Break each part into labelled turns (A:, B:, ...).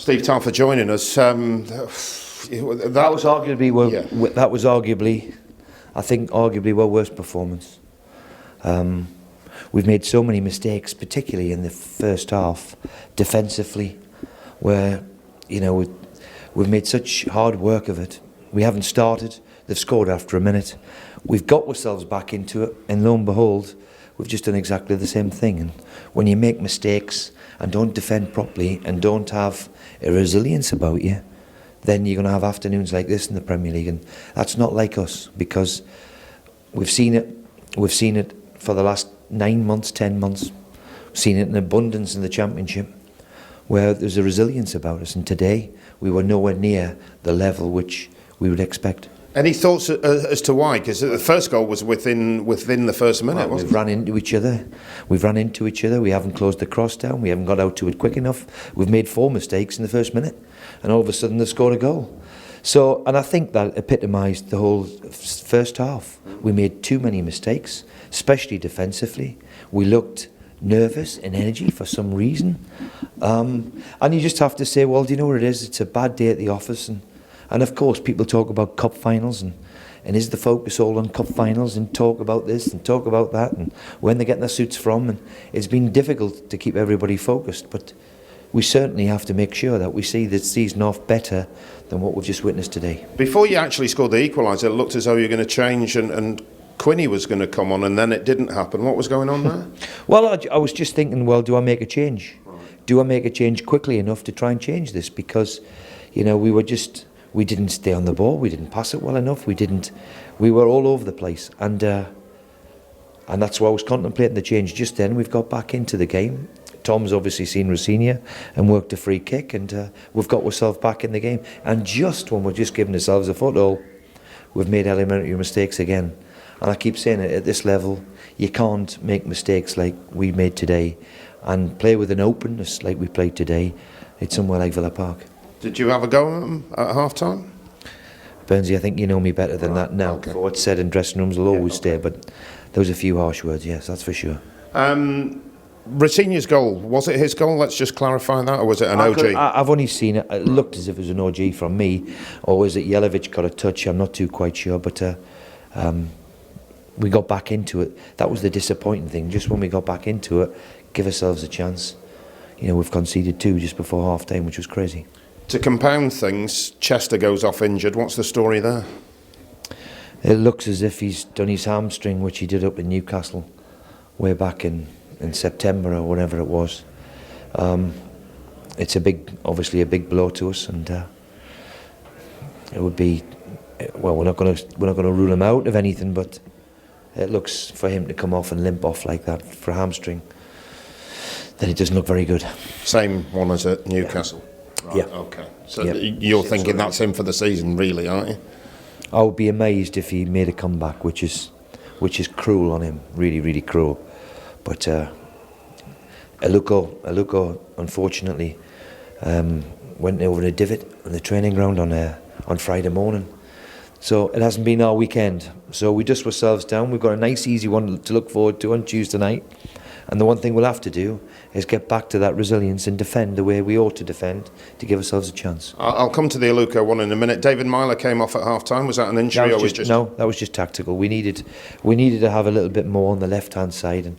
A: Steve Tarr for joining us.
B: That was arguably, I think, our worst performance. We've made so many mistakes, particularly in the first half, defensively, where we've made such hard work of it. We haven't started. They've scored after a minute. We've got ourselves back into it, and lo and behold, we've just done exactly the same thing. And when you make mistakes and don't defend properly and don't have a resilience about you, then you're going to have afternoons like this in the Premier League, and that's not like us, because we've seen it for the last 9 months, 10 months. We've seen it in abundance in the Championship, where there's a resilience about us, and today we were nowhere near the level which we would expect.
A: Any thoughts as to why? Because the first goal was within the first minute, wasn't it?
B: We've run into each other. We haven't closed the cross down. We haven't got out to it quick enough. We've made 4 mistakes in the first minute, and all of a sudden they've scored a goal. So, and I think that epitomised the whole first half. We made too many mistakes, especially defensively. We looked nervous and energy for some reason. And you just have to say, well, do you know what it is? It's a bad day at the office. And of course, people talk about cup finals and is the focus all on cup finals, and talk about this and talk about that and when they're getting their suits from. And it's been difficult to keep everybody focused. But we certainly have to make sure that we see this season off better than what we've just witnessed today.
A: Before you actually scored the equaliser, it looked as though you were going to change and Quinny was going to come on, and then it didn't happen. What was going on there?
B: Well, I was just thinking, well, do I make a change? Do I make a change quickly enough to try and change this? Because, we didn't stay on the ball, we didn't pass it well enough, we were all over the place, and that's why I was contemplating the change just then. We've got back into the game. Tom's obviously seen Rossignol and worked a free kick, and we've got ourselves back in the game. And just when we're just giving ourselves a foothold, we've made elementary mistakes again. And I keep saying it, at this level, you can't make mistakes like we made today and play with an openness like we played today. It's somewhere like Villa Park.
A: Did you have a go at them at half-time?
B: Burnsy, I think you know me better than that now.
A: Okay.
B: What's said in dressing rooms will always stay, but there was a few harsh words, yes, that's for sure.
A: Rossignol's goal, was it his goal? Let's just clarify that, or was it an OG?
B: I've only seen it. It looked as if it was an OG from me, or was it Jelavic got a touch? I'm not too quite sure, but we got back into it. That was the disappointing thing. Just when we got back into it, give ourselves a chance. We've conceded 2 just before half-time, which was crazy.
A: To compound things, Chester goes off injured. What's the story there?
B: It looks as if he's done his hamstring, which he did up in Newcastle way back in September or whatever it was. It's obviously a big blow to us, and it would be, well, we're not going to rule him out of anything, but it looks for him to come off and limp off like that for a hamstring, then it doesn't look very good.
A: Same one as at Newcastle.
B: Yeah.
A: Right,
B: Yeah.
A: Okay. So you're thinking that's him for the season, really, aren't you?
B: I would be amazed if he made a comeback, which is cruel on him, really, really cruel. But Aluko, unfortunately, went over a divot on the training ground on Friday morning. So it hasn't been our weekend. So we dust ourselves down. We've got a nice, easy one to look forward to on Tuesday night. And the one thing we'll have to do is get back to that resilience and defend the way we ought to defend to give ourselves a chance.
A: I'll come to the Aluko one in a minute. David Myler came off at half-time. Was that an injury or was just...
B: No, that was just tactical. We needed to have a little bit more on the left-hand side,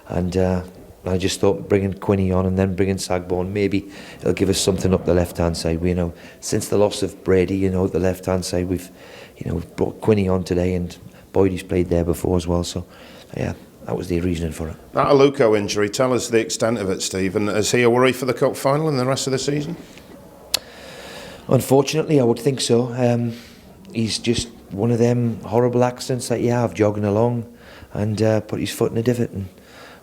B: and I just thought bringing Quinny on and then bringing Sagborn, maybe it'll give us something up the left-hand side. Since the loss of Brady, the left-hand side, we've brought Quinny on today, and Boydie's played there before as well. So, yeah. That was the reasoning for it. That
A: Aluko injury, tell us the extent of it, Steve. And is he a worry for the cup final and the rest of the season?
B: Unfortunately, I would think so. He's just one of them horrible accidents that you have jogging along and put his foot in a divot, and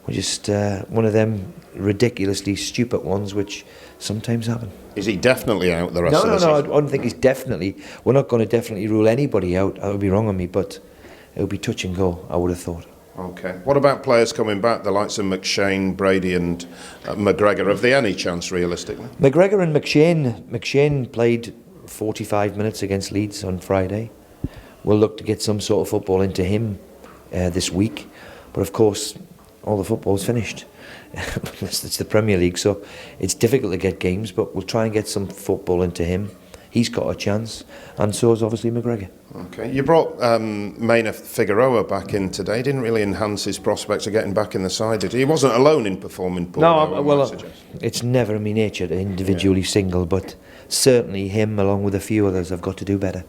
B: we're just one of them ridiculously stupid ones which sometimes happen.
A: Is he definitely out the rest of the season?
B: No, I don't think he's definitely. We're not going to definitely rule anybody out. That would be wrong on me, but it would be touch and go, I would have thought.
A: Okay. What about players coming back, the likes of McShane, Brady and McGregor? Have they any chance, realistically?
B: McGregor and McShane played 45 minutes against Leeds on Friday. We'll look to get some sort of football into him this week. But of course, all the football's finished. It's the Premier League, so it's difficult to get games, but we'll try and get some football into him. He's got a chance, and so is obviously McGregor.
A: Okay, you brought Maynard Figueroa back in today. Didn't really enhance his prospects of getting back in the side, did he? He wasn't alone in performing poorly.
B: No, well, it's never in my nature to individually single, but certainly him, along with a few others, have got to do better.